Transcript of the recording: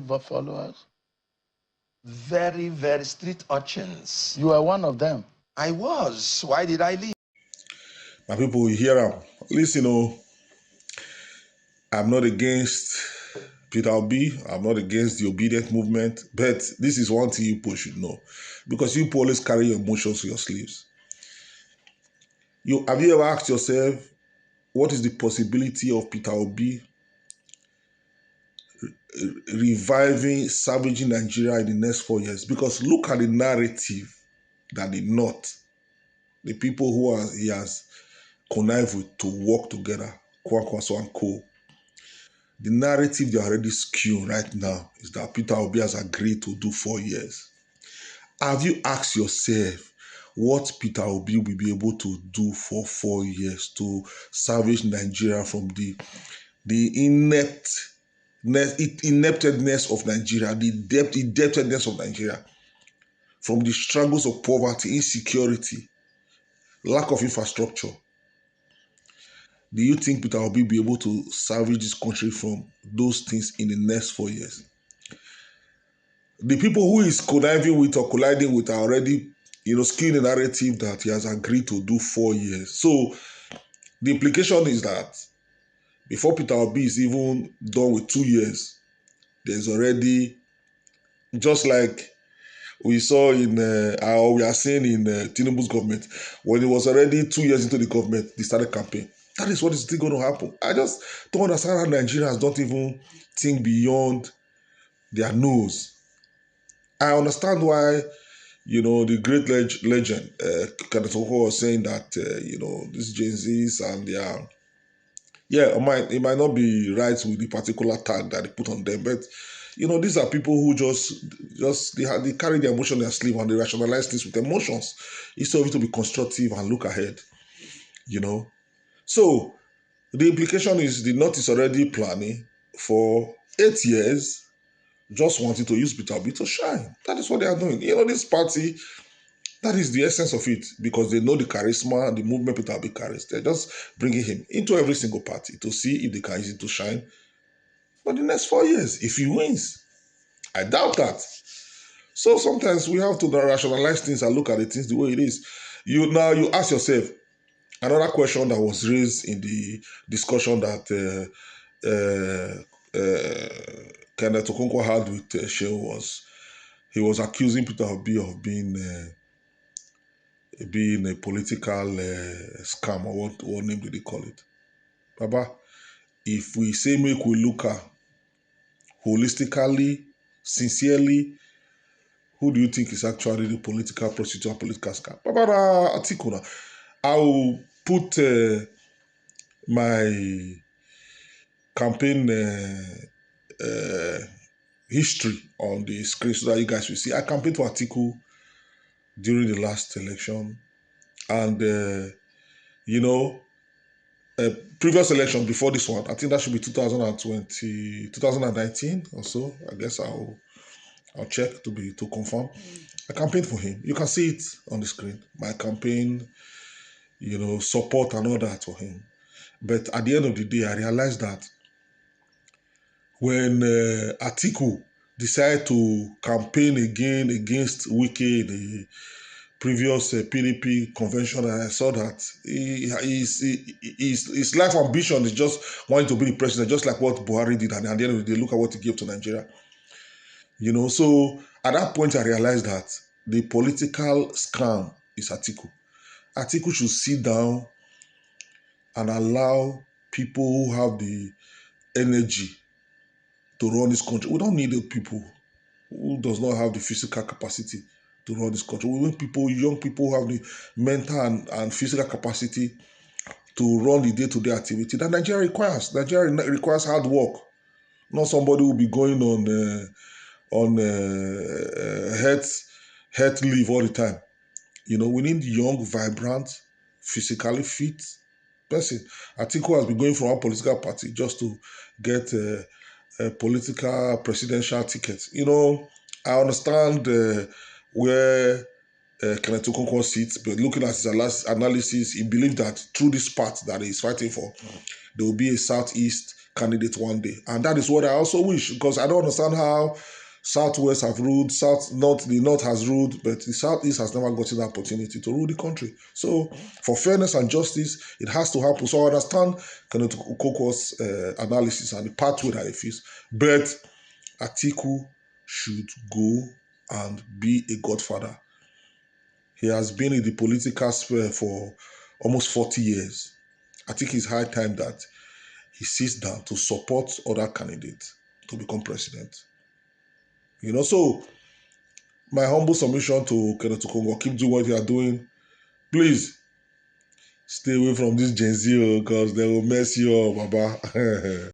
followers? Very, very street urchins. You are one of them. I was. Why did I leave? My people, you hear them. Listen, I'm not against Peter Obi. I'm not against the obedient movement. But this is one thing you people should know. Because you people always carry your emotions to your sleeves. Have you ever asked yourself, what is the possibility of Peter Obi reviving, savaging Nigeria in the next 4 years? Because look at the narrative that the North, the people he has connived with to work together, Kwankwaso and co. The narrative they are already skewing right now is that Peter Obi has agreed to do 4 years. Have you asked yourself what Peter Obi will be able to do for 4 years to salvage Nigeria from the ineptedness of Nigeria, the indebtedness of Nigeria, from the struggles of poverty, insecurity, lack of infrastructure? Do you think Peter Obi will be able to salvage this country from those things in the next 4 years? The people who is conniving with or colliding with are already, skewing the narrative that he has agreed to do 4 years. So the implication is that before Peter Obi is even done with 2 years, there's already, just like we saw we are seeing in Tinubu's government, when it was already 2 years into the government, they started campaign. That is what is still going to happen. I just don't understand how Nigerians don't even think beyond their nose. I understand why, the great legend, Kenneth Okonkwo, was saying that, these Gen Zs and their, it might not be right with the particular tag that they put on them, but, these are people who they carry their emotion in their sleeve and they rationalize things with emotions instead of it to be constructive and look ahead, So the implication is the North is already planning for 8 years, just wanting to use Peter Obi to shine. That is what they are doing. This party, that is the essence of it, because they know the charisma and the movement Peter Obi carries. They're just bringing him into every single party to see if they can use it to shine for the next 4 years. If he wins, I doubt that. So sometimes we have to rationalize things and look at the things the way it is. You ask yourself, another question that was raised in the discussion that Kenneth Okonkwo had with Shehu was, he was accusing Peter Obi of being a political scam, or what name do they call it? Baba, if we say make we look at holistically, sincerely, who do you think is actually the political prostitute, political scam? Baba, Atiku. I will put my campaign history on the screen so that you guys will see. I campaigned for Atiku during the last election, and previous election before this one, I think that should be 2019 or so. I guess I'll check to confirm. I campaigned for him. You can see it on the screen. My campaign, support and all that for him. But at the end of the day, I realized that when Atiku decided to campaign again against Wike in the previous PDP convention, and I saw that his life ambition is just wanting to be the president, just like what Buhari did, and at the end of the day, look at what he gave to Nigeria. So at that point, I realized that the political scam is Atiku. Atiku should sit down and allow people who have the energy to run this country. We don't need the people who does not have the physical capacity to run this country. We want young people who have the mental and physical capacity to run the day-to-day activity that Nigeria requires. Nigeria requires hard work, not somebody who will be going on health leave all the time. We need young, vibrant, physically fit person. Atiku has been going from one political party just to get a political presidential ticket. I understand where Kenneth Okonkwo sits, but looking at his analysis, he believes that through this path that he's fighting for, there will be a southeast candidate one day. And that is what I also wish, because I don't understand how Southwest have ruled, the North has ruled, but the Southeast has never gotten the opportunity to rule the country. So for fairness and justice, it has to happen. So I understand Kenneth Okonkwo's analysis and the pathway that he feels, but Atiku should go and be a godfather. He has been in the political sphere for almost 40 years. I think it's high time that he sits down to support other candidates to become president. So my humble submission to Kenneth Okonkwo, keep doing what you are doing. Please stay away from this Gen Z because they will mess you up, Baba.